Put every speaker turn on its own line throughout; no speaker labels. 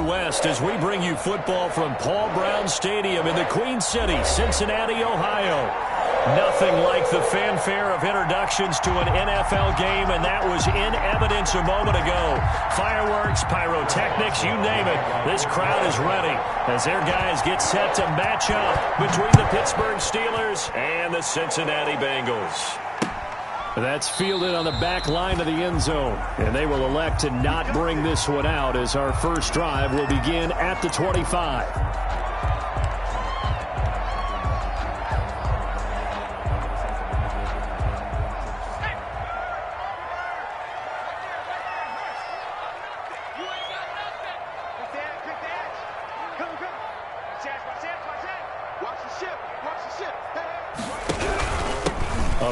Midwest as we bring you football from Paul Brown Stadium in the Queen City, Cincinnati, Ohio. Nothing like the fanfare of introductions to an NFL game, and that was in evidence a moment ago. Fireworks, pyrotechnics, you name it. This crowd is ready as their guys get set to match up between the Pittsburgh Steelers and the Cincinnati Bengals. That's fielded on the back line of the end zone, and they will elect to not bring this one out as our first drive will begin at the 25.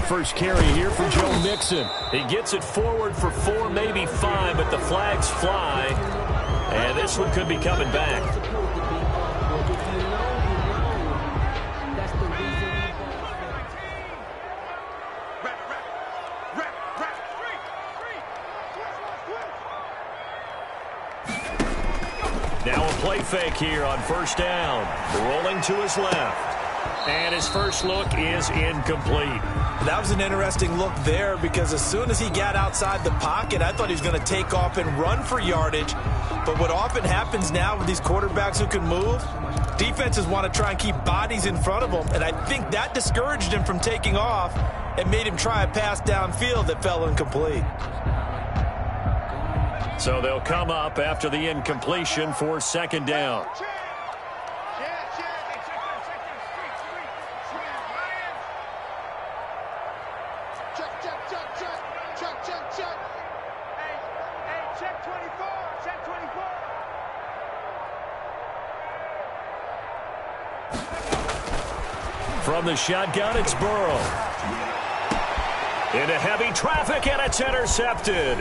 First carry here for Joe Mixon. He gets it forward for 4, maybe 5, but the flags fly. And this one could be coming back. Now a play fake here on first down. Rolling to his left. And his first look is incomplete.
That was an interesting look there because as soon as he got outside the pocket, I thought he was going to take off and run for yardage. But what often happens now with these quarterbacks who can move, defenses want to try and keep bodies in front of them. And I think that discouraged him from taking off and made him try a pass downfield that fell incomplete.
So they'll come up after the incompletion for second down. From the shotgun, it's Burrow. Into heavy traffic, and it's intercepted.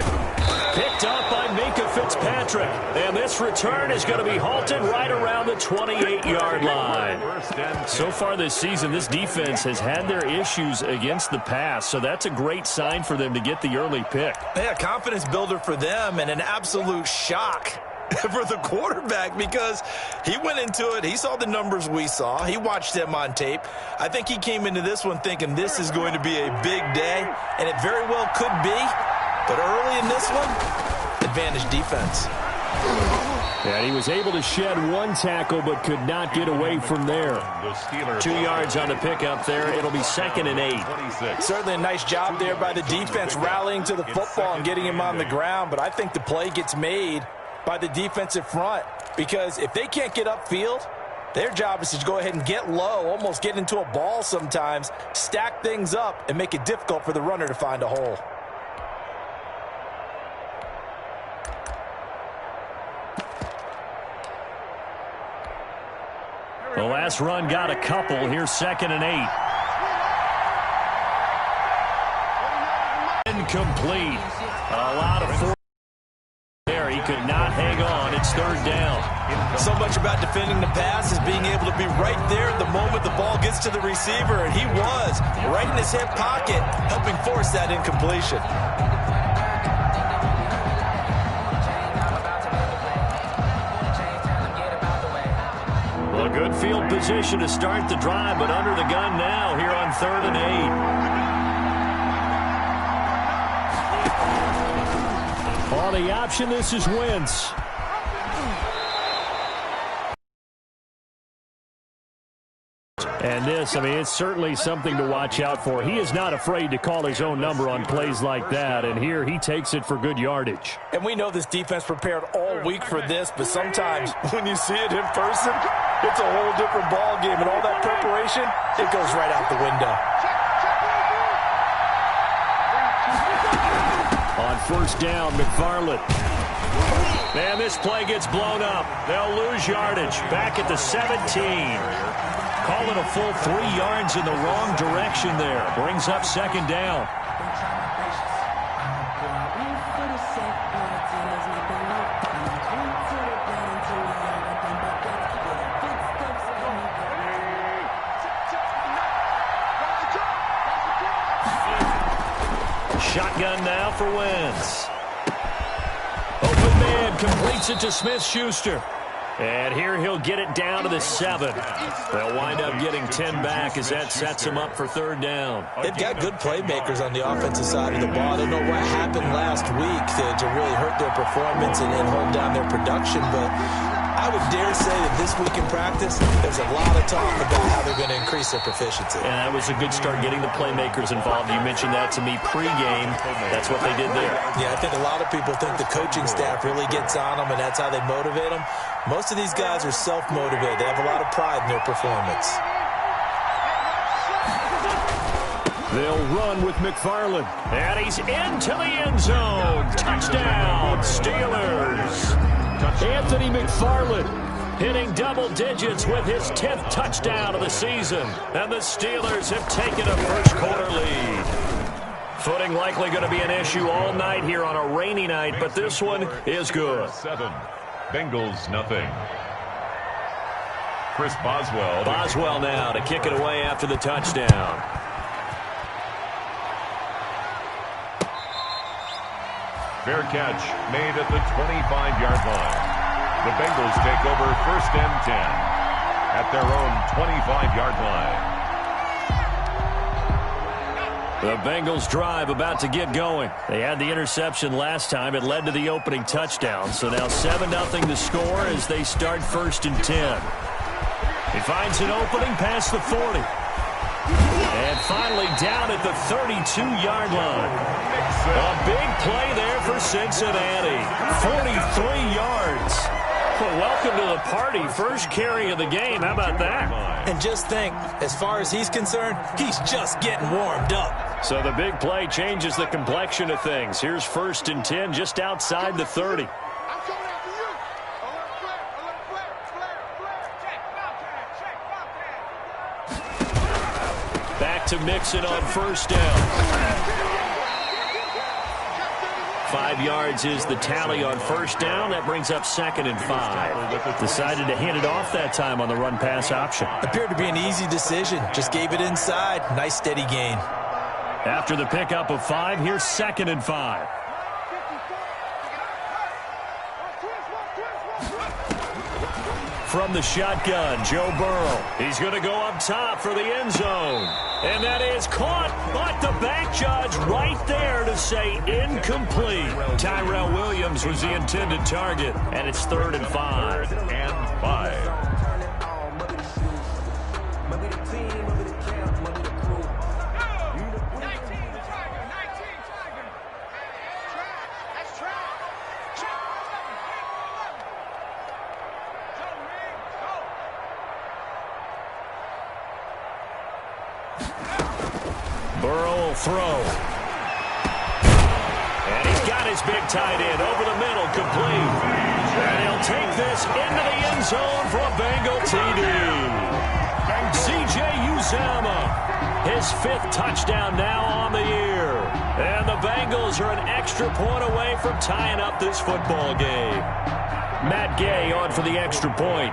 Picked up by Minka Fitzpatrick. And this return is going to be halted right around the 28-yard line. So far this season, this defense has had their issues against the pass, so that's a great sign for them to get the early pick.
Yeah, confidence builder for them and an absolute shock for the quarterback because he went into it. He saw the numbers we saw. He watched them on tape. I think he came into this one thinking this is going to be a big day, and it very well could be. But early in this one, advantage defense.
Yeah, he was able to shed one tackle but could not get away from there. 2 yards on the pickup there. It'll be 2nd and 8.
Certainly a nice job there by the defense rallying to the football and getting him on the ground. But I think the play gets made by the defensive front because if they can't get upfield, their job is to go ahead and get low, almost get into a ball sometimes, stack things up, and make it difficult for the runner to find a hole.
The last run got a couple. Here's 2nd and 8. Incomplete. A lot of force there. He could not hang on. It's 3rd down.
So much about defending the pass is being able to be right there the moment the ball gets to the receiver, and he was right in his hip pocket, helping force that incompletion.
Well, a good field position to start the drive, but under the gun now here on 3rd and 8. On the option, this is Wentz. And this, I mean, it's certainly something to watch out for. He is not afraid to call his own number on plays like that, and here he takes it for good yardage.
And we know this defense prepared all week for this, but sometimes when you see it in person, it's a whole different ball game, and all that preparation, it goes right out the window.
On first down, McFarland. And this play gets blown up. They'll lose yardage. Back at the 17. Call it a full 3 yards in the wrong direction there. Brings up 2nd down. Shotgun now for Wentz. Open man completes it to Smith-Schuster. And here he'll get it down to the 7. They'll wind up getting 10 back as that sets them up for third down.
They've got good playmakers on the offensive side of the ball. I don't know what happened last week to really hurt their performance and hold down their production, but I would dare say that this week in practice, there's a lot of talk about how they're going to increase their proficiency.
And that was a good start getting the playmakers involved. You mentioned that to me pregame. That's what they did there.
Yeah, I think a lot of people think the coaching staff really gets on them, and that's how they motivate them. Most of these guys are self-motivated. They have a lot of pride in their performance.
They'll run with McFarland. And he's into the end zone. Touchdown, Steelers. Anthony McFarland hitting double digits with his 10th touchdown of the season. And the Steelers have taken a first-quarter lead. Footing likely going to be an issue all night here on a rainy night, but this one is good.
7. Bengals, nothing. Chris Boswell.
Boswell now to kick it away after the touchdown.
Fair catch made at the 25-yard line. The Bengals take over first and 10 at their own 25-yard line.
The Bengals drive about to get going. They had the interception last time. It led to the opening touchdown. So now 7-0 the score as they start first and 10. He finds an opening past the 40. And finally down at the 32-yard line. A big play there for Cincinnati. 43 yards. Well, welcome to the party. First carry of the game. How about that?
And just think, as far as he's concerned, he's just getting warmed up.
So the big play changes the complexion of things. Here's first and 10 just outside the 30. Back to Mixon on first down. 5 yards is the tally on first down. That brings up 2nd and 5. Decided to hand it off that time on the run-pass option.
Appeared to be an easy decision. Just gave it inside. Nice steady gain.
After the pickup of 5, here's 2nd and 5. From the shotgun, Joe Burrow. He's going to go up top for the end zone. And that is caught, but the back judge right there to say incomplete. Tyrell Williams was the intended target, and it's 3rd and 5.
And 5.
Burrow will throw. And he's got his big tight end over the middle, complete. And he'll take this into the end zone for a Bengal TD. C.J. Uzomah, his 5th touchdown now on the year. And the Bengals are an extra point away from tying up this football game. Matt Gay on for the extra point.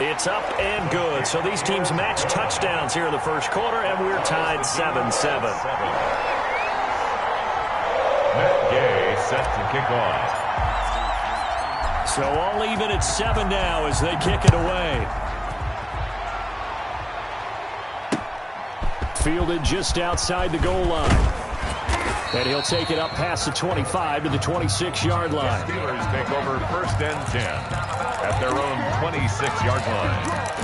It's up and good. So these teams match touchdowns here in the first quarter, and we're tied 7-7.
Matt Gay set to kick off.
So all even at 7 now as they kick it away. Fielded just outside the goal line. And he'll take it up past the 25 to the 26-yard line.
Steelers take over first and 10 at their own 26-yard line.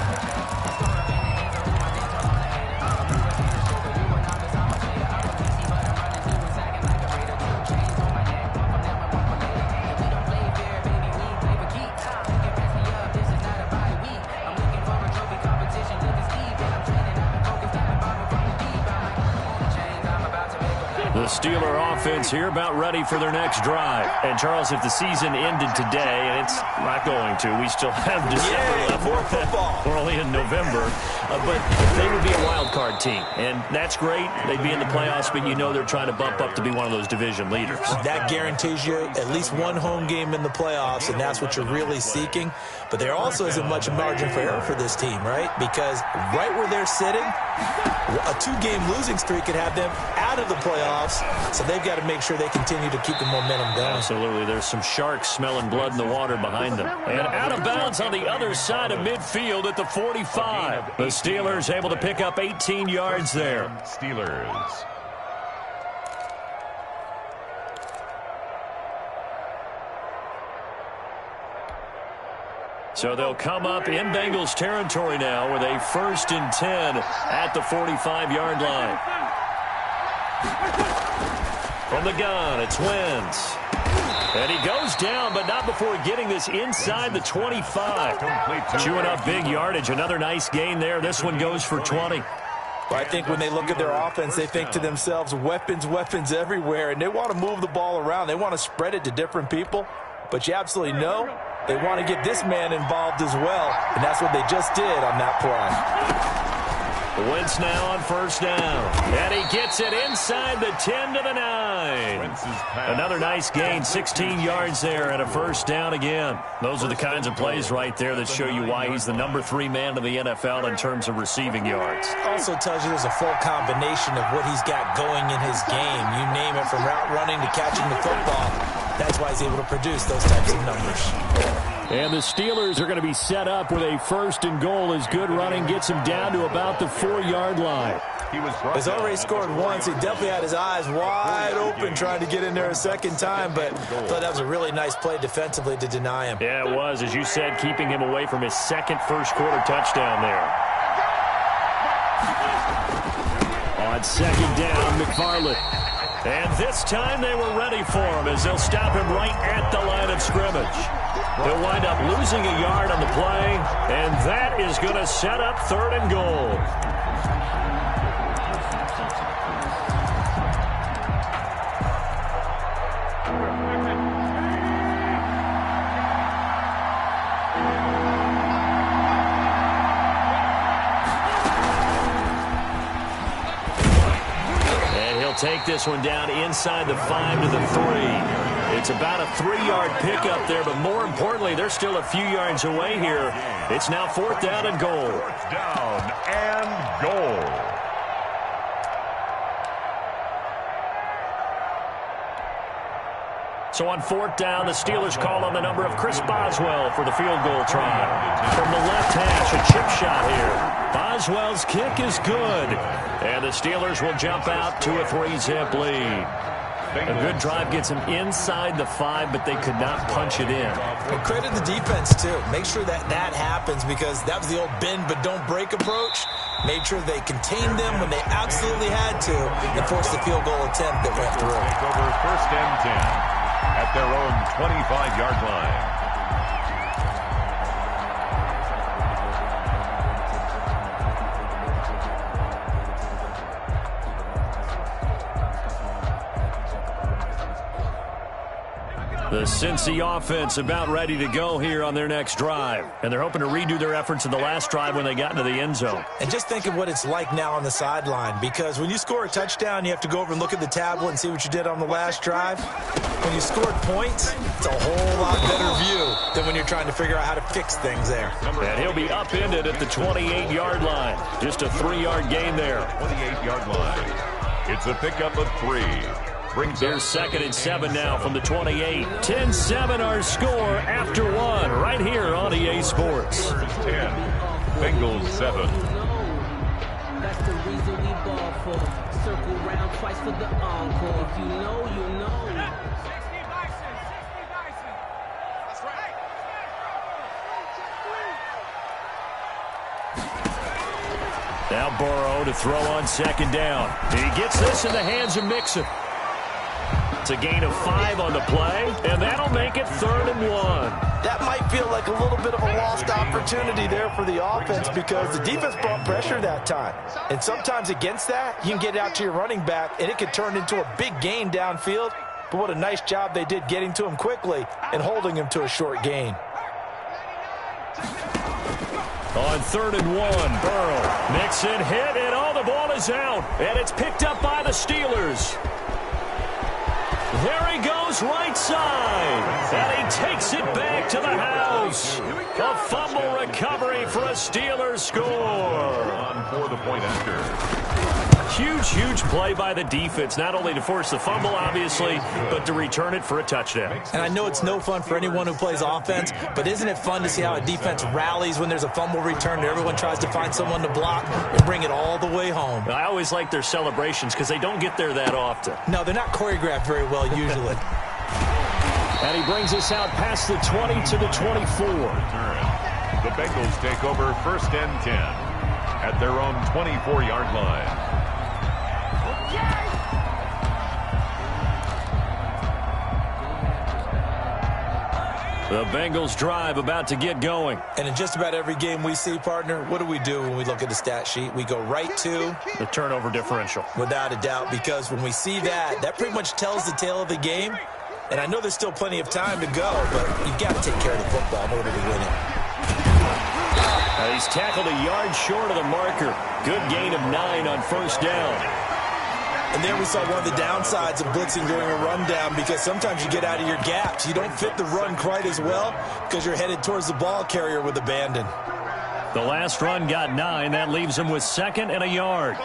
The Steeler offense here about ready for their next drive. And, Charles, if the season ended today, and it's not going to, we still have December left.
More football.
We're only in November. But they would be a wild card team. And that's great. They'd be in the playoffs, but you know they're trying to bump up to be one of those division leaders.
That guarantees you at least one home game in the playoffs, and that's what you're really seeking. But there also isn't much margin for error for this team, right? Because right where they're sitting, a 2-game losing streak could have them out out of the playoffs, so they've got to make sure they continue to keep the momentum going.
Absolutely. There's some sharks smelling blood in the water behind them. And out of bounds on the other side of midfield at the 45. The Steelers able to pick up 18 yards there.
Steelers.
So they'll come up in Bengals territory now with a 1st and 10 at the 45-yard line. From the gun, it's Wentz. And he goes down, but not before getting this inside the 25. Chewing up big yardage. Another nice gain there. This one goes for 20.
Well, I think when they look at their offense, they think to themselves, weapons, weapons everywhere, and they want to move the ball around. They want to spread it to different people, but you absolutely know they want to get this man involved as well, and that's what they just did on that play.
Wentz now on 1st down. And he gets it inside the 10 to the 9. Another nice gain, 16 yards there and a 1st down again. Those are the kinds of plays right there that show you why he's the number 3 man in the NFL in terms of receiving yards.
Also tells you there's a full combination of what he's got going in his game. You name it, from route running to catching the football. That's why he's able to produce those types of numbers.
And the Steelers are going to be set up with a 1st and goal as good running gets him down to about the 4-yard line.
He's already scored once. He definitely had his eyes wide open trying to get in there a second time, but I thought that was a really nice play defensively to deny him.
Yeah, it was, as you said, keeping him away from his second first-quarter touchdown there. On 2nd down, McFarland. And this time they were ready for him as they'll stop him right at the line of scrimmage. He'll wind up losing a yard on the play, and that is going to set up 3rd and goal. Take this one down inside the 5 to the 3. It's about a 3-yard pickup there, but more importantly, they're still a few yards away here. It's now 4th down and goal.
4th down and goal.
So on 4th down, the Steelers call on the number of Chris Boswell for the field goal try. From the left hash, a chip shot here. Boswell's kick is good. And the Steelers will jump out to a 3-zip lead. A good drive gets them inside the 5, but they could not punch it in.
And credit the defense, too. Make sure that happens, because that was the old bend but don't break approach. Made sure they contained them when they absolutely had to and forced the field goal attempt that went through.
Take over 1st and 10 at their own 25-yard line.
The Cincy offense about ready to go here on their next drive. And they're hoping to redo their efforts in the last drive when they got into the end zone.
And just think of what it's like now on the sideline, because when you score a touchdown, you have to go over and look at the tablet and see what you did on the last drive. When you scored points, it's a whole lot better view than when you're trying to figure out how to fix things there.
And he'll be upended at the 28-yard line. Just a 3-yard gain there.
28-yard line. It's a pickup of 3.
Here's 2nd and 7 now from the 28. 10-7 our score after 1 right here on EA Sports.
10. Bengals 7.
That's the reason we ball for. Circle round twice for the encore. If you know, you know. 60 license. That's right.
Now Burrow to throw on 2nd down. He gets this in the hands of Mixon. It's a gain of 5 on the play, and that'll make it 3rd and 1.
That might feel like a little bit of a lost opportunity there for the offense, because the defense brought pressure that time. And sometimes against that, you can get out to your running back, and it could turn into a big gain downfield. But what a nice job they did getting to him quickly and holding him to a short gain.
On 3rd and 1, Burrow. Mixon hit, and the ball is out. And it's picked up by the Steelers. There he goes right side, and he takes it back to the house. A fumble recovery for a Steelers score.
On for the point after.
huge, huge play by the defense, not only to force the fumble, obviously, but to return it for a touchdown.
And I know it's no fun for anyone who plays offense, but isn't it fun to see how a defense rallies when there's a fumble return and everyone tries to find someone to block and bring it all the way home?
I always like their celebrations because they don't get there that often.
No, they're not choreographed very well usually.
And he brings us out past the 20 to the 24.
The Bengals take over 1st and 10 at their own 24-yard line.
The Bengals drive about to get going.
And in just about every game we see, partner, what do when we look at the stat sheet? We go right to
the turnover differential.
Without a doubt, because when we see that, that pretty much tells the tale of the game. And I know there's still plenty of time to go, but you've got to take care of the football in order to win it.
He's tackled a yard short of the marker. Good gain of 9 on 1st down.
And there we saw one of the downsides of blitzing during a rundown, because sometimes you get out of your gaps. You don't fit the run quite as well because you're headed towards the ball carrier with abandon.
The last run got 9. That leaves him with 2nd and a yard.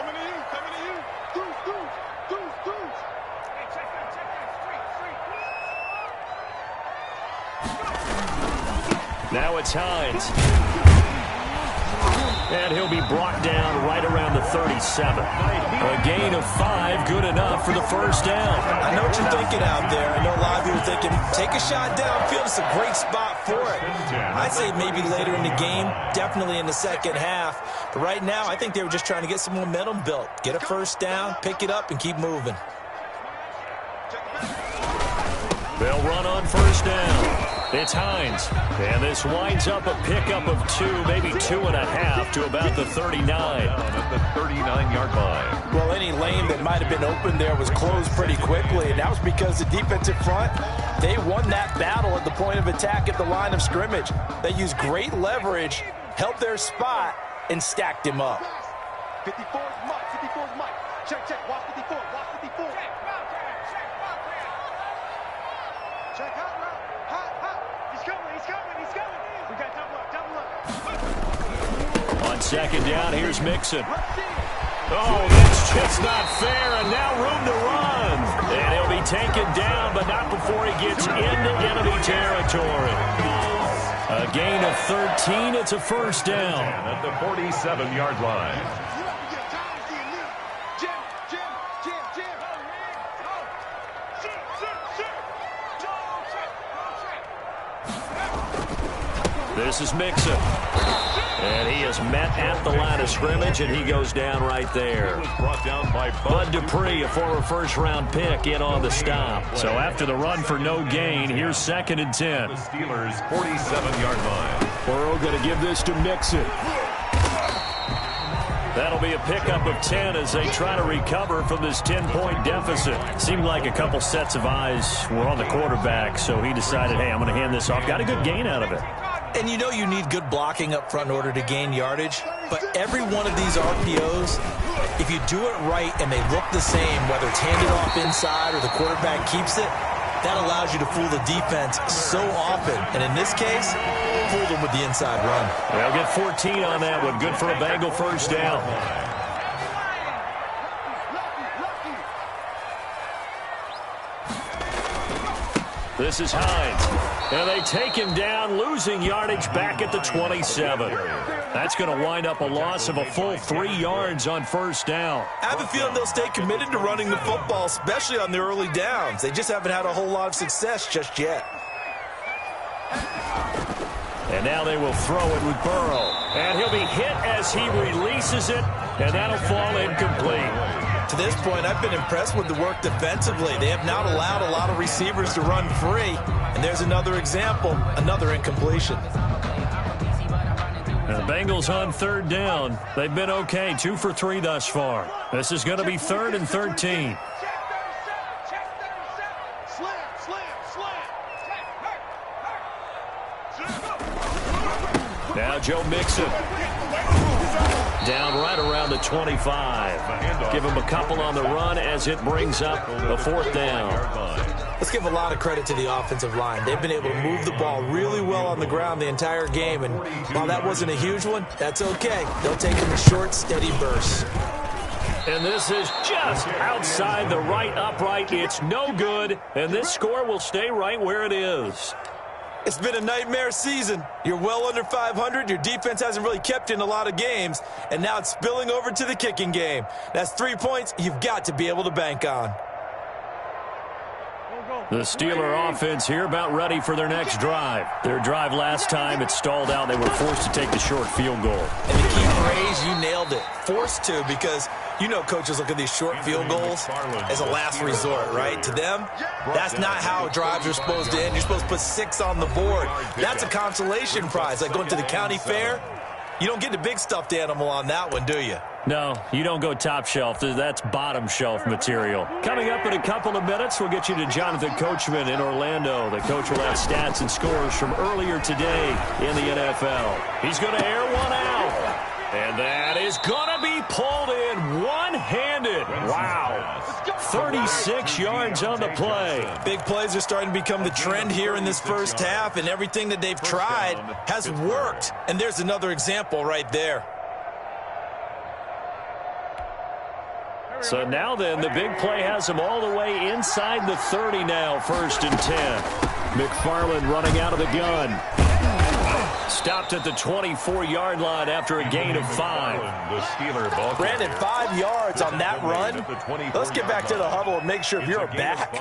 Now it's Hines. And he'll be brought down right around the 37. A gain of 5, good enough for the 1st down.
I know what you're thinking out there. I know a lot of you are thinking, take a shot downfield. It's a great spot for it. I'd say maybe later in the game, definitely in the second half. But right now, I think they were just trying to get some momentum built. Get a 1st down, pick it up, and keep moving.
They'll run on 1st down. It's Hines. And this winds up a pickup of 2, maybe 2.5 to about the 39.
At the 39-yard line.
Well, any lane that might have been open there was closed pretty quickly, and that was because the defensive front, they won that battle at the point of attack at the line of scrimmage. They used great leverage, held their spot, and stacked him up.
54 is Mike. 54 is Mike. Check, check. Watch 54. Watch 54. Check hot route. Hot. He's coming. He's coming. We got double up.
On 2nd down, here's Mixon. Oh, that's just not fair, and now room to run. And he'll be taken down, but not before he gets into enemy territory. A gain of 13, it's a 1st down.
At the 47-yard line.
This is Mixon. And he is met at the line of scrimmage, and he goes down right there.
Brought down by
Bud Dupree, a former 1st-round pick, in on the stop. So after the run for no gain, here's 2nd and 10.
The Steelers' 47-yard line.
Burrow going to give this to Mixon. That'll be a pickup of 10 as they try to recover from this 10-point deficit. Seemed like a couple sets of eyes were on the quarterback, so he decided, hey, I'm going to hand this off. Got a good gain out of it.
And you know you need good blocking up front in order to gain yardage, but every one of these RPOs, if you do it right and they look the same, whether it's handed off inside or the quarterback keeps it, that allows you to fool the defense so often. And in this case, fooled them with the inside run.
They'll get 14 on that one. Good for a Bengal 1st down. This is Hines. And they take him down, losing yardage back at the 27. That's going to wind up a loss of a full 3 yards on 1st down.
I have a feeling they'll stay committed to running the football, especially on the early downs. They just haven't had a whole lot of success just yet.
And now they will throw it with Burrow. And he'll be hit as he releases it, and that'll fall incomplete.
To this point, I've been impressed with the work defensively. They have not allowed a lot of receivers to run free. And there's another example, another incompletion.
And the Bengals on 3rd down. They've been okay, 2 for 3 thus far. This is going to be 3rd and 13. Now Joe Mixon. Down right around the 25. Give him a couple on the run as it brings up a 4th down.
Let's give a lot of credit to the offensive line. They've been able to move the ball really well on the ground the entire game. And while that wasn't a huge one, that's okay. They'll take them in short, steady bursts.
And this is just outside the right upright. It's no good, and this score will stay right where it is.
It's been a nightmare season. You're well under 500. Your defense hasn't really kept you in a lot of games, and now it's spilling over to the kicking game. That's 3 points you've got to be able to bank on.
The Steeler offense here about ready for their next drive. Their drive last time, it stalled out. They were forced to take the short field goal.
And the key phrase, you nailed it. Forced to, because you know coaches look at these short field goals as a last resort, right? To them, that's not how drives are supposed to end. You're supposed to put 6 on the board. That's a consolation prize. Like going to the county fair, you don't get the big stuffed animal on that one, do you?
No, you don't go top shelf. That's bottom shelf material. Coming up in a couple of minutes, we'll get you to Jonathan Coachman in Orlando. The coach will have stats and scores from earlier today in the NFL. He's going to air one out. And that is going to be pulled in one-handed. Wow. 36 yards on the play.
Big plays are starting to become the trend here in this first half, and everything that they've tried has worked. And there's another example right there.
So now then, the big play has him all the way inside the 30 now, 1st and 10. McFarland running out of the gun. Stopped at the 24-yard line after a gain of 5.
Brandon, 5 yards on that run. Let's get back to the huddle and make sure if you're a back,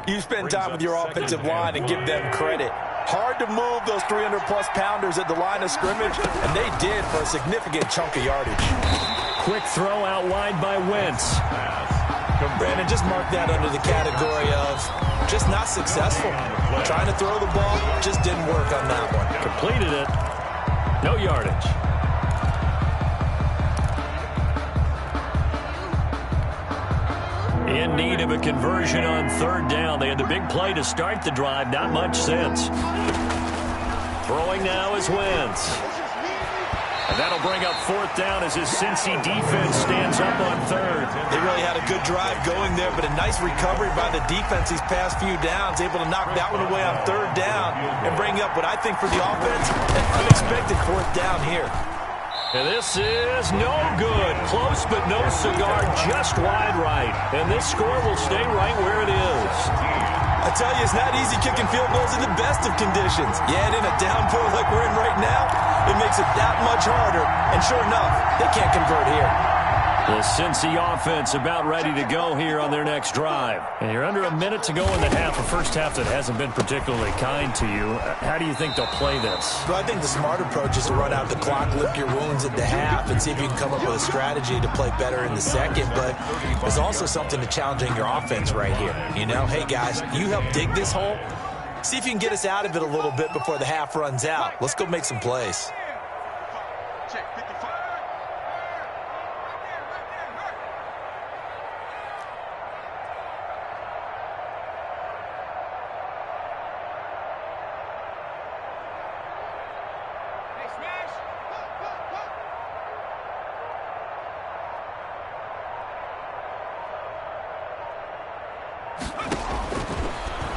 you spend time with your offensive line and give them credit. Hard to move those 300-plus pounders at the line of scrimmage, and they did for a significant chunk of yardage.
Quick throw out wide by Wentz.
Brandon, just mark that under the category of just not successful. Trying to throw the ball, just didn't work on that one.
Completed it. No yardage. In need of a conversion on 3rd down. They had the big play to start the drive. Not much sense. Throwing now is Wentz. And that'll bring up 4th down as his Cincy defense stands up on 3rd.
They really had a good drive going there, but a nice recovery by the defense these past few downs, able to knock that one away on 3rd down and bring up what I think for the offense, an unexpected 4th down here.
And this is no good. Close but no cigar, just wide right. And this score will stay right where it is.
I tell you, it's not easy kicking field goals in the best of conditions. Yet in a downpour like we're in right now, it makes it that much harder. And sure enough, they can't convert here.
The Cincy offense about ready to go here on their next drive. And you're under a minute to go in the half, a first half that hasn't been particularly kind to you. How do you think they'll play this?
Well, I think the smart approach is to run out the clock, lick your wounds at the half, and see if you can come up with a strategy to play better in the second. But there's also something to challenging your offense right here. You know, hey, guys, you help dig this hole. See if you can get us out of it a little bit before the half runs out. Let's go make some plays.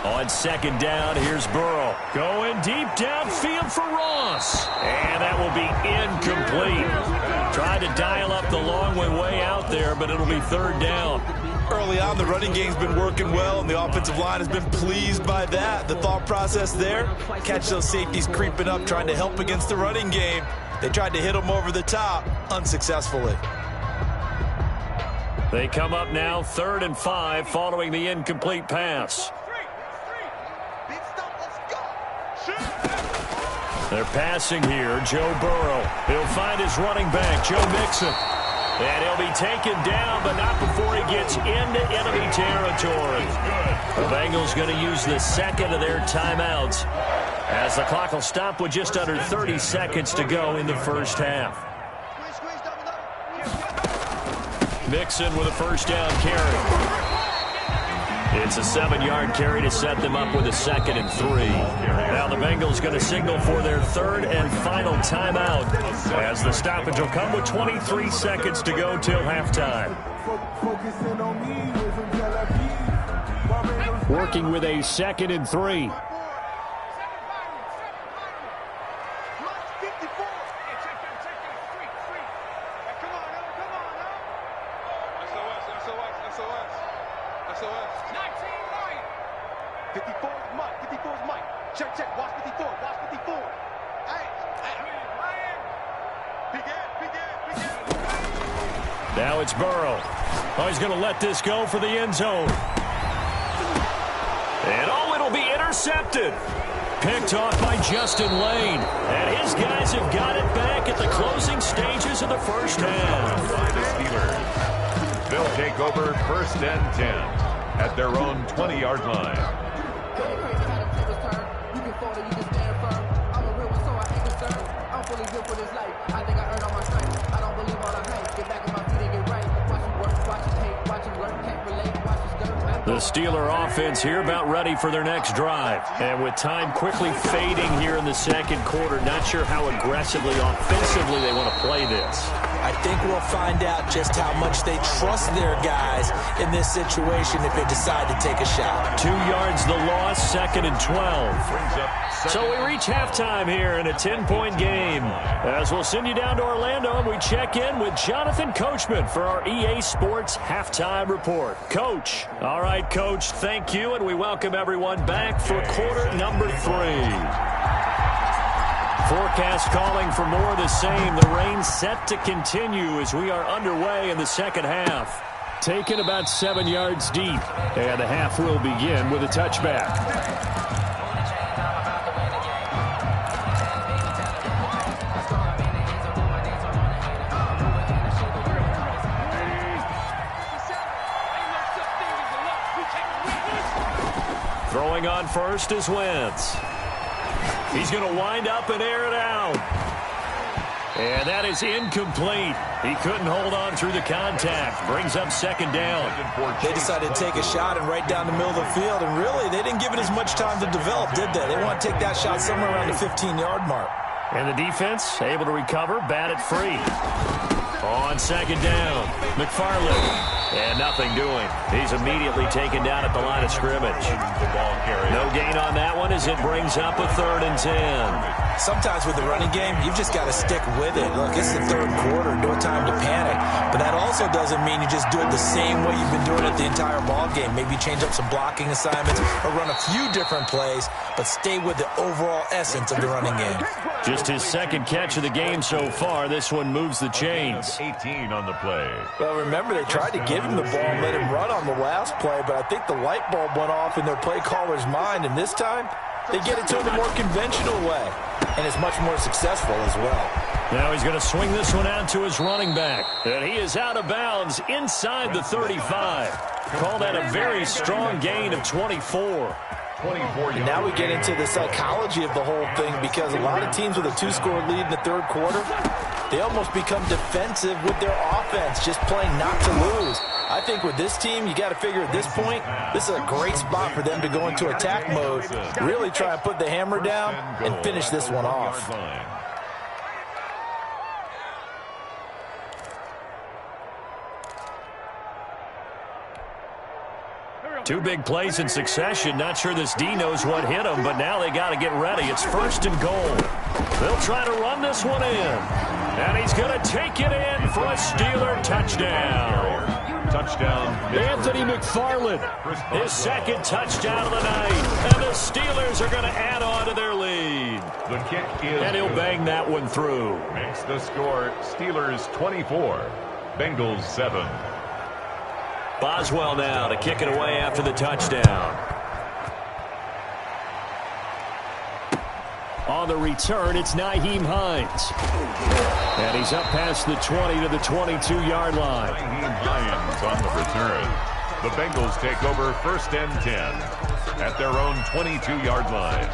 On 2nd down, here's Burrow. Going deep downfield for Ross. And that will be incomplete. Tried to dial up the long way out there, but it'll be 3rd down.
Early on, the running game's been working well, and the offensive line has been pleased by that. The thought process there, catch those safeties creeping up, trying to help against the running game. They tried to hit them over the top, unsuccessfully.
They come up now 3rd and 5 following the incomplete pass. They're passing here. Joe Burrow. He'll find his running back, Joe Mixon. And he'll be taken down, but not before he gets into enemy territory. The Bengals going to use the 2nd of their timeouts as the clock will stop with just under 30 seconds to go in the first half. Mixon with a 1st down carry. It's a 7-yard carry to set them up with a 2nd and 3. Now the Bengals going to signal for their 3rd and final timeout as the stoppage will come with 23 seconds to go till halftime. Working with a 2nd and 3.
54 is Mike. 54 is Mike. Check, check. Watch 54. Watch 54. Hey.
Now it's Burrow. Oh, he's going to let this go for the end zone. And oh, it'll be intercepted. Picked off by Justin Lane. And his guys have got it back at the closing stages of the first half.
By the Steelers. They'll take over 1st and 10 at their own 20-yard line.
The Steeler offense here about ready for their next drive. And with time quickly fading here in the second quarter, not sure how aggressively, offensively they want to play this.
I think we'll find out just how much they trust their guys in this situation if they decide to take a shot.
2 yards the loss, 2nd and 12. So we reach halftime here in a 10-point game. As we'll send you down to Orlando, and we check in with Jonathan Coachman for our EA Sports Halftime Report. Coach. All right, Coach, thank you, and we welcome everyone back for quarter number 3. Forecast calling for more of the same. The rain set to continue as we are underway in the second half. Taken about 7 yards deep. And the half will begin with a touchback. Throwing on first is Wentz. He's going to wind up and air it out. And that is incomplete. He couldn't hold on through the contact. Brings up 2nd down.
They decided to take a shot and right down the middle of the field. And really, they didn't give it as much time to develop, did they? They want to take that shot somewhere around the 15-yard mark.
And the defense able to recover, bat it free. On 2nd down, McFarland. And nothing doing. He's immediately taken down at the line of scrimmage. No gain on that one as it brings up a 3rd and 10.
Sometimes with the running game, you've just got to stick with it. Look, it's the 3rd quarter, no time to panic. But that also doesn't mean you just do it the same way you've been doing it the entire ball game. Maybe change up some blocking assignments or run a few different plays, but stay with the overall essence of the running game.
Just his 2nd catch of the game so far. This one moves the chains.
18 on the play.
Well, remember, they tried to give him the ball and let him run on the last play, but I think the light bulb went off in their play caller's mind, and this time they get it to him the more conventional way, and it's much more successful as well.
Now he's going to swing this one out to his running back, and he is out of bounds inside the 35. Call that a very strong gain of 24.
And now we get into the psychology of the whole thing, because a lot of teams with a 2-score lead in the 3rd quarter, they almost become defensive with their offense, just playing not to lose. I think with this team, you got to figure at this point, this is a great spot for them to go into attack mode, really try and put the hammer down and finish this one off.
2 big plays in succession. Not sure this D knows what hit him, but now they got to get ready. It's 1st and goal. They'll try to run this one in. And he's going to take it in for a Steeler touchdown.
Touchdown.
Anthony McFarland, his 2nd touchdown of the night. And the Steelers are going to add on to their lead.
The kick is
and he'll bang that one through.
Makes the score Steelers 24, Bengals 7.
Boswell now to kick it away after the touchdown. On the return, it's Nyheim Hines. And he's up past the 20 to the 22-yard line.
Nyheim Hines on the return. The Bengals take over 1st and 10 at their own 22-yard line.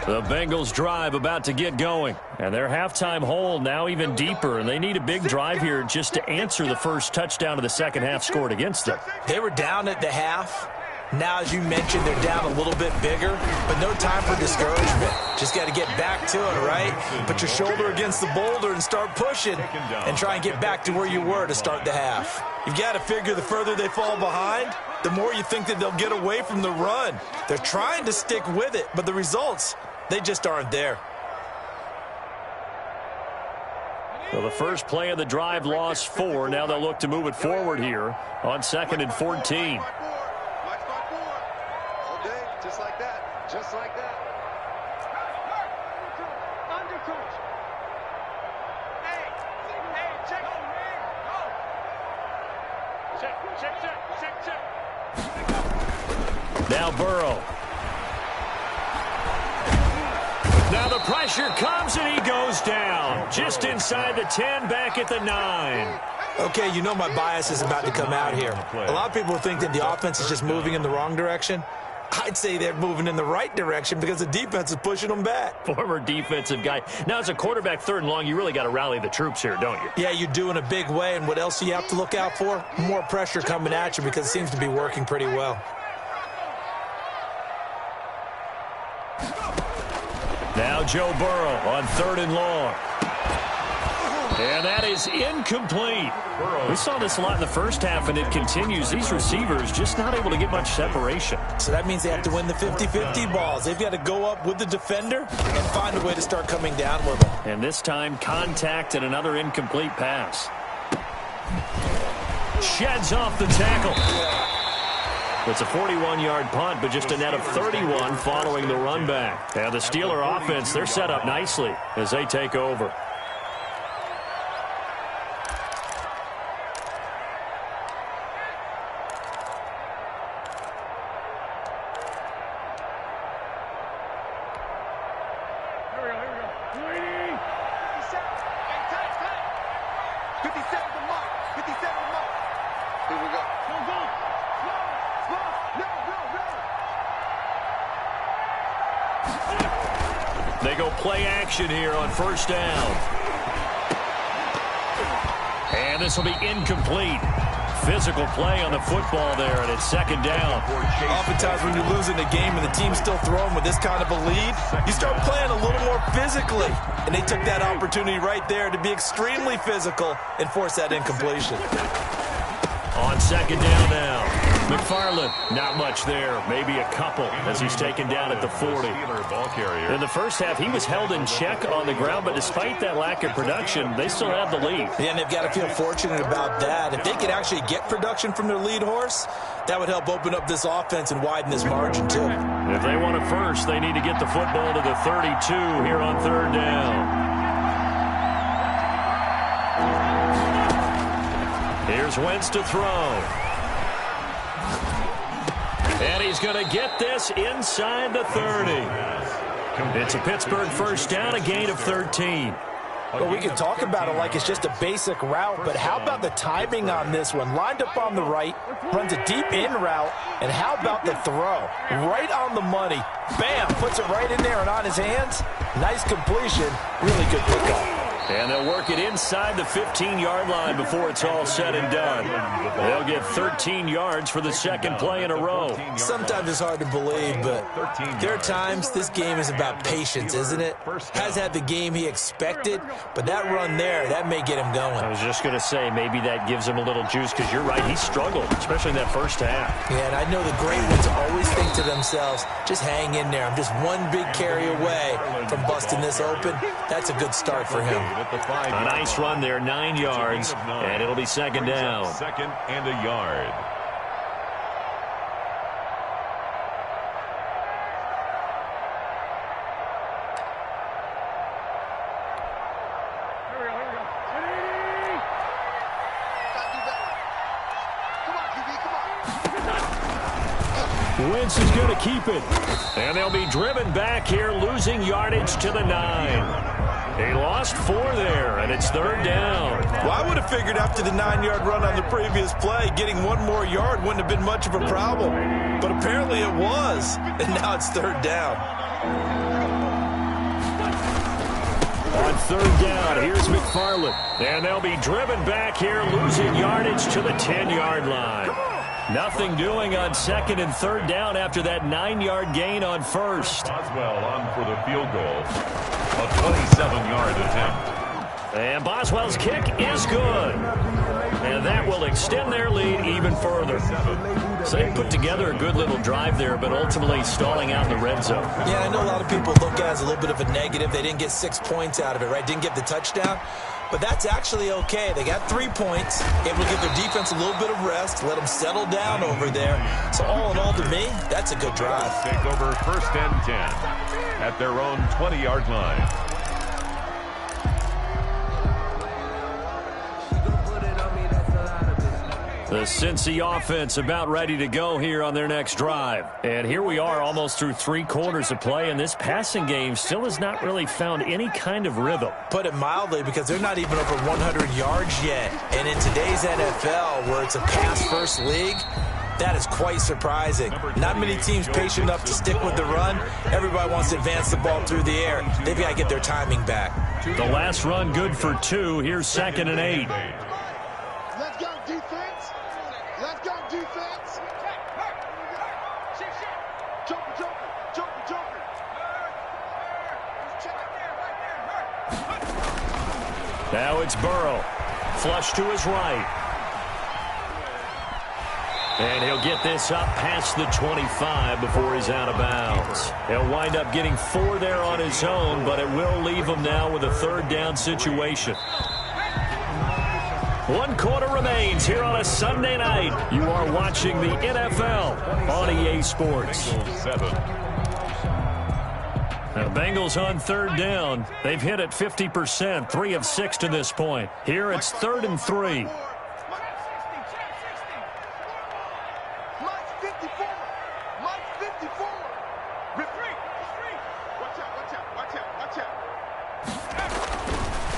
The Bengals drive about to get going. And their halftime hole now even deeper. And they need a big drive here just to answer the first touchdown of the second half scored against them.
They were down at the half. Now, as you mentioned, they're down a little bit bigger, but no time for discouragement. Just got to get back to it, right? Put your shoulder against the boulder and start pushing and try and get back to where you were to start the half. You've got to figure the further they fall behind, the more you think that they'll get away from the run. They're trying to stick with it, but the results, they just aren't there.
Well, the first play of the drive lost 4. Now they'll look to move it forward here on 2nd and 14.
Just like that. Just like that. Under, coach. Hey, check. Check.
Now Burrow. Now the pressure comes and he goes down. Just inside the 10, back at the 9.
Okay, you know my bias is about to come out here. A lot of people think that the offense is just moving in the wrong direction. I'd say they're moving in the right direction because the defense is pushing them back.
Former defensive guy. Now, as a quarterback, 3rd and long, you really got to rally the troops here, don't you?
Yeah, you do in a big way, and what else do you have to look out for? More pressure coming at you because it seems to be working pretty well.
Now Joe Burrow on 3rd and long. And that is incomplete. We saw this a lot in the first half, and it continues. These receivers just not able to get much separation.
So that means they have to win the 50-50 balls. They've got to go up with the defender and find a way to start coming down with them.
And this time, contact and another incomplete pass. Sheds off the tackle. It's a 41-yard punt, but just a net of 31 following the run back. And the Steeler offense, they're set up nicely as they take over. They go play action here on 1st down. And this will be incomplete. Physical play on the football there, and it's 2nd down.
Oftentimes when you're losing a game and the team's still throwing with this kind of a lead, you start playing a little more physically. And they took that opportunity right there to be extremely physical and force that incompletion.
On 2nd down now. McFarland, not much there. Maybe a couple as he's taken down at the 40. In the first half, he was held in check on the ground, but despite that lack of production, they still have the lead.
Yeah, and they've got to feel fortunate about that. If they could actually get production from their lead horse, that would help open up this offense and widen this margin, too.
If they want it first, they need to get the football to the 32 here on 3rd down. Here's Wentz to throw. And he's going to get this inside the 30. It's a Pittsburgh 1st down, a gain of 13.
Well, we can talk about it like it's just a basic route, but how about the timing on this one? Lined up on the right, runs a deep in route, and how about the throw? Right on the money. Bam, puts it right in there and on his hands. Nice completion, really good pickup.
And they'll work it inside the 15-yard line before it's all said and done. They'll get 13 yards for the 2nd play in a row.
Sometimes it's hard to believe, but there are times this game is about patience, isn't it? Has had the game he expected, but that run there, that may get him going.
I was just going to say, maybe that gives him a little juice, because you're right, he struggled, especially in that first half.
Yeah, and I know the great ones always think to themselves, just hang in there. I'm just one big carry away from busting this open. That's a good start for him.
A nice run there, 9 yards, and it'll be 2nd down.
2nd and a yard.
Wentz is going to keep it. And they'll be driven back here, losing yardage to the 9. They lost 4 there, and it's 3rd down.
Well, I would have figured after the 9-yard run on the previous play, getting 1 more yard wouldn't have been much of a problem. But apparently it was, and now it's 3rd down.
On 3rd down, here's McFarland. And they'll be driven back here, losing yardage to the 10-yard line. Nothing doing on 2nd and 3rd down after that 9-yard gain on 1st.
Boswell on for the field goal. A 27-yard attempt.
And Boswell's kick is good. And that will extend their lead even further. So they put together a good little drive there, but ultimately stalling out in the red zone.
Yeah, I know a lot of people look at it as a little bit of a negative. They didn't get 6 points out of it, right? Didn't get the touchdown. but that's actually okay. They got 3 points, able to give their defense a little bit of rest, let them settle down over there. So all in all, to me, that's a good drive.
Take over 1st and 10 at their own 20-yard line.
The Cincy offense about ready to go here on their next drive. And here we are almost through 3 quarters of play, and this passing game still has not really found any kind of rhythm.
Put it mildly, because they're not even over 100 yards yet. And in today's NFL, where it's a pass-first league, that is quite surprising. Not many teams patient enough to stick with the run. Everybody wants to advance the ball through the air. They've got to get their timing back.
The last run good for 2. Here's 2nd and 8.
Let's go, defense. Let's go, defense. Joker.
Now it's Burrow. Flush to his right. And he'll get this up past the 25 before he's out of bounds. He'll wind up getting 4 there on his own, but it will leave him now with a 3rd down situation. 1 quarter remains here on a Sunday night. You are watching the NFL on EA Sports. Now, Bengals on 3rd down. They've hit it 50%, 3 of 6 to this point. Here it's 3rd and 3.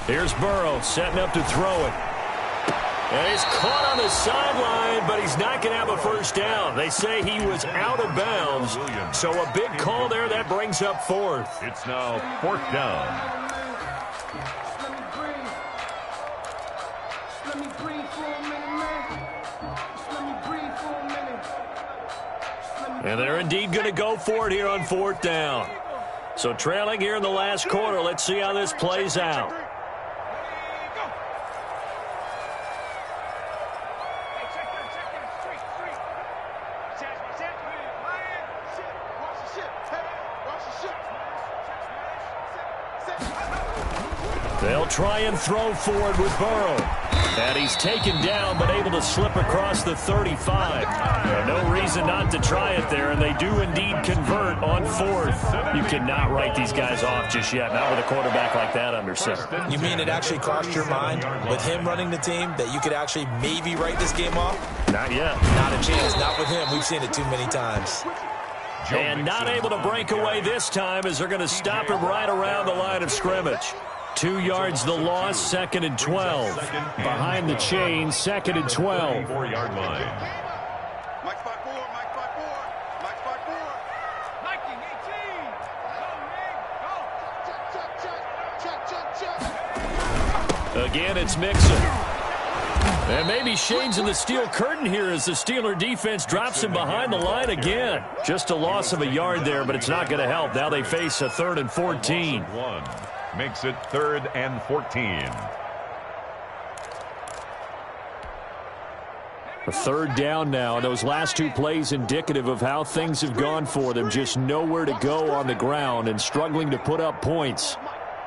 Here's Burrow setting up to throw it. And he's caught on the sideline, but he's not going to have a 1st down. They say he was out of bounds. So a big call there that brings up 4th.
It's now 4th down.
And they're indeed going to go for it here on 4th down. So trailing here in the last quarter. Let's see how this plays out. They'll try and throw forward with Burrow. And he's taken down, but able to slip across the 35. No reason not to try it there, and they do indeed convert on 4th. You cannot write these guys off just yet, not with a quarterback like that under center.
You mean it actually crossed your mind with him running the team that you could actually maybe write this game off?
Not yet.
Not a chance. Not with him. We've seen it too many times.
And not able to break away this time as they're going to stop him right around the line of scrimmage. 2 yards the loss, 2nd and 12. Behind the chain, 2nd and 12.
4-yard line.
Mike 5-4. Mikey 18. Go,
Again, it's Mixon. And maybe shades in the steel curtain here as the Steeler defense drops him behind the line again. Just a loss of a yard there, but it's not going to help. Now they face a 3rd and 14.
Makes it 3rd and 14.
A 3rd down now. Those last 2 plays indicative of how things have gone for them. Just nowhere to go on the ground and struggling to put up points.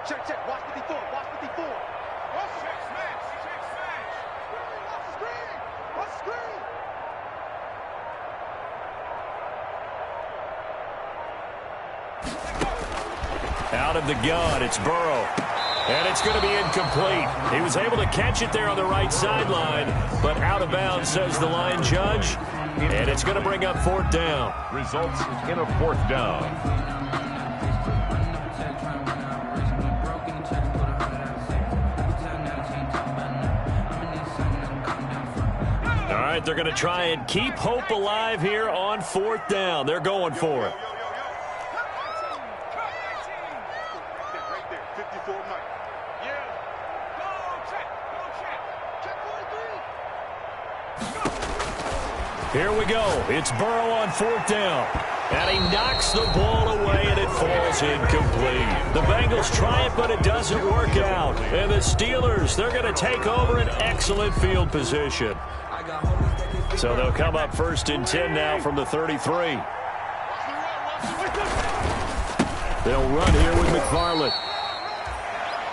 Check. Watch 54. Watch 54. Watch the screen.
Out of the gun, it's Burrow. And it's going to be incomplete. He was able to catch it there on the right sideline, but out of bounds, says the line judge. And it's going to bring up 4th down.
Results in a 4th down.
All right, they're going to try and keep hope alive here on 4th down. They're going for it. Here we go. It's Burrow on 4th down. And he knocks the ball away, and it falls incomplete. The Bengals try it, but it doesn't work out. And the Steelers, they're going to take over an excellent field position. So they'll come up 1st and 10 now from the 33. They'll run here with McFarland.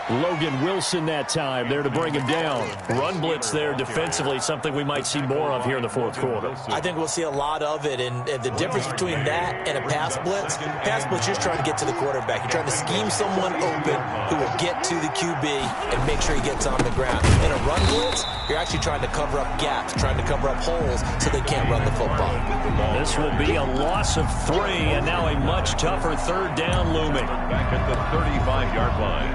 Logan Wilson that time there to bring him down. Run blitz there defensively, something we might see more of here in the fourth quarter.
I think we'll see a lot of it, and the difference between that and a pass blitz, you're just trying to get to the quarterback. You're trying to scheme someone open who will get to the QB and make sure he gets on the ground. In a run blitz, you're actually trying to cover up gaps, trying to cover up holes so they can't run the football.
This will be a loss of 3, and now a much tougher third down looming.
Back at the 35-yard line.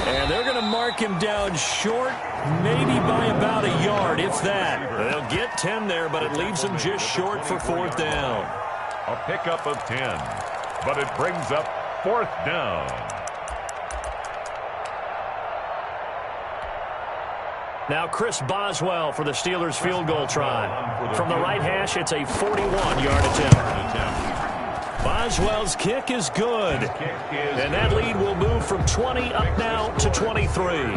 And they're going to mark him down short, maybe by about a yard, if that. They'll get 10 there, but it leaves them just short for fourth down.
A pickup of 10, but it brings up fourth down.
Now Chris Boswell for the Steelers field goal try. From the right hash, it's a 41-yard attempt. Boswell's kick is good. And that lead will move from 20 up now to 23.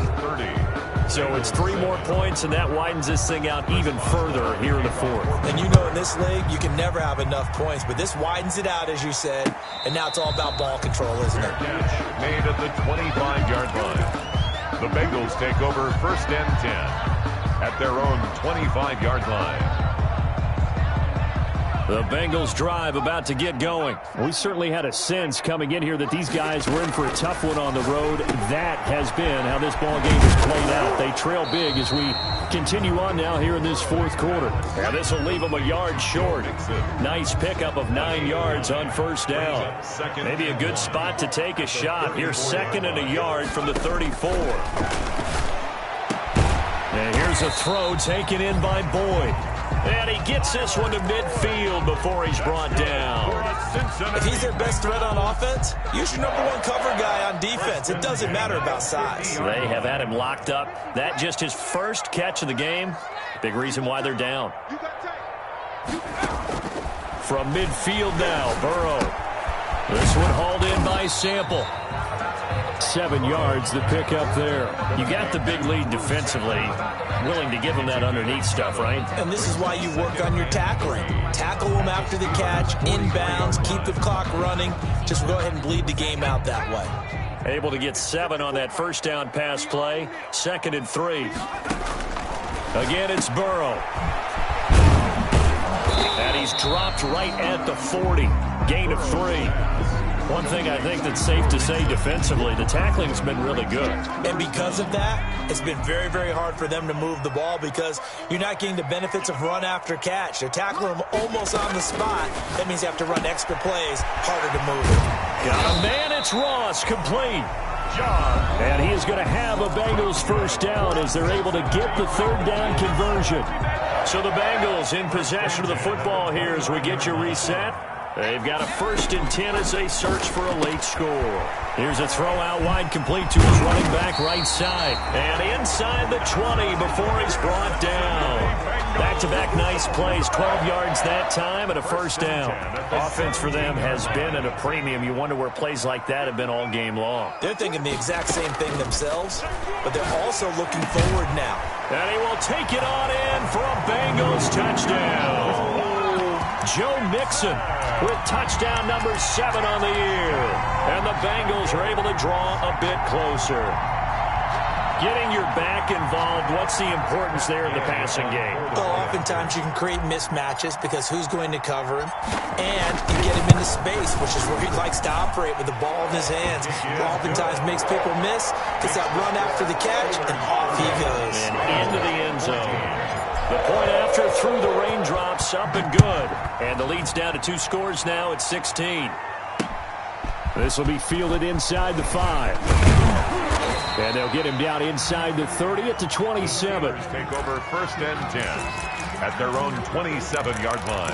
So it's 3 more points, and that widens this thing out even further here in the fourth.
And you know in this league, you can never have enough points, but this widens it out, as you said, and now it's all about ball control, isn't it?
Catch made at the 25-yard line. The Bengals take over first and 10 at their own 25-yard line.
The Bengals drive about to get going. We certainly had a sense coming in here that these guys were in for a tough one on the road. That has been how this ball game has played out. They trail big as we continue on now here in this fourth quarter. Now this will leave them a yard short. Nice pickup of 9 yards on first down. Maybe a good spot to take a shot. Here's 2nd and a yard from the 34. And here's a throw taken in by Boyd. And he gets this one to midfield before he's brought down.
If he's their best threat on offense, use your #1 cover guy on defense. It doesn't matter about size.
They have had him locked up. That just his first catch of the game. Big reason why they're down. From midfield now, Burrow. This one hauled in by Sample. 7 yards, the pickup there. You got the big lead defensively. Willing to give them that underneath stuff, right?
And this is why you work on your tackling. Tackle them after the catch, inbounds, keep the clock running. Just go ahead and bleed the game out that way.
Able to get 7 on that first down pass play. 2nd and 3. Again, it's Burrow. And he's dropped right at the 40. Gain of 3. One thing I think that's safe to say defensively, the tackling's been really good.
And because of that, it's been very, very hard for them to move the ball because you're not getting the benefits of run after catch. They're tackling them almost on the spot. That means you have to run extra plays, harder to move it.
Got a man, it's Ross, complete. And he is going to have a Bengals first down as they're able to get the third down conversion. So the Bengals in possession of the football here as we get you reset. They've got a 1st and 10 as they search for a late score. Here's a throw out wide, complete to his running back right side. And inside the 20 before he's brought down. Back-to-back nice plays, 12 yards that time and a first down. Offense for them has been at a premium. You wonder where plays like that have been all game long.
They're thinking the exact same thing themselves, but they're also looking forward now.
And he will take it on in for a Bengals touchdown. Joe Mixon with touchdown number 7 on the year. And the Bengals are able to draw a bit closer. Getting your back involved, what's the importance there in the passing game?
Well, oftentimes you can create mismatches because who's going to cover him? And you get him into space, which is where he likes to operate with the ball in his hands. Oftentimes makes people miss, gets that run after the catch, and off he goes.
And into the end zone. The point after through the raindrops, up and good. And the lead's down to 2 scores now at 16. This will be fielded inside the 5. And they'll get him down inside the 30 at the 27.
Take over 1st and 10 at their own 27-yard line.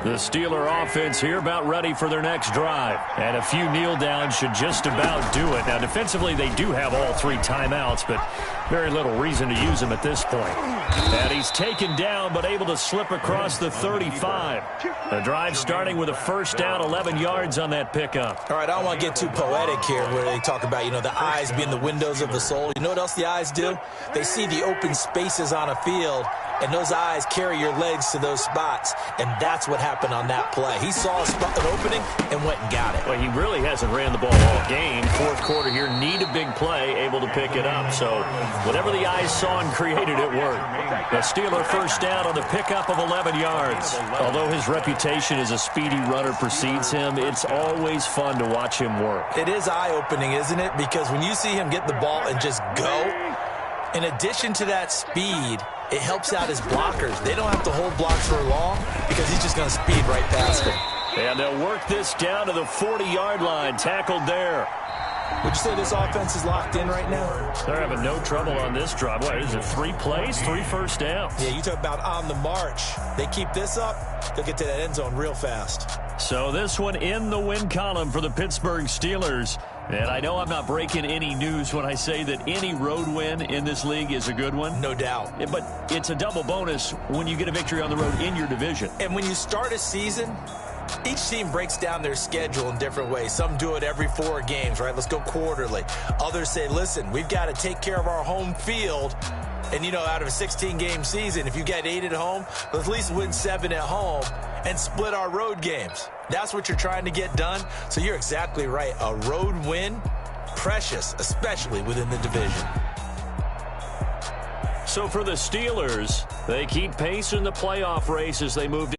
The Steeler offense here about ready for their next drive. And a few kneel downs should just about do it. Now, defensively, they do have all 3 timeouts, but very little reason to use them at this point. And he's taken down, but able to slip across the 35. The drive starting with a first down, 11 yards on that pickup.
All right, I don't want to get too poetic here where they talk about, the eyes being the windows of the soul. You know what else the eyes do? They see the open spaces on a field, and those eyes carry your legs to those spots, and that's what happened on that play. He saw an opening and went and got it.
Well, he really hasn't ran the ball all game. Fourth quarter here, need a big play, able to pick it up. So whatever the eyes saw and created, it worked. The Steeler first down on the pickup of 11 yards. Although his reputation as a speedy runner precedes him, it's always fun to watch him work.
It is eye-opening, isn't it? Because when you see him get the ball and just go, in addition to that speed, it helps out his blockers. They don't have to hold blocks for long because he's just going to speed right past them.
And they'll work this down to the 40-yard line, tackled there.
Would you say this offense is locked in right now?
They're having no trouble on this drive. What is it, 3 plays, 3 first downs?
Yeah, you talk about on the march. They keep this up, they'll get to that end zone real fast.
So this one in the win column for the Pittsburgh Steelers. And I know I'm not breaking any news when I say that any road win in this league is a good one.
No doubt.
But it's a double bonus when you get a victory on the road in your division.
And when you start a season, each team breaks down their schedule in different ways. Some do it every 4 games, right? Let's go quarterly. Others say, listen, we've got to take care of our home field. And, out of a 16-game season, if you get 8 at home, let's at least win 7 at home and split our road games. That's what you're trying to get done. So you're exactly right. A road win, precious, especially within the division.
So for the Steelers, they keep pace in the playoff race as they move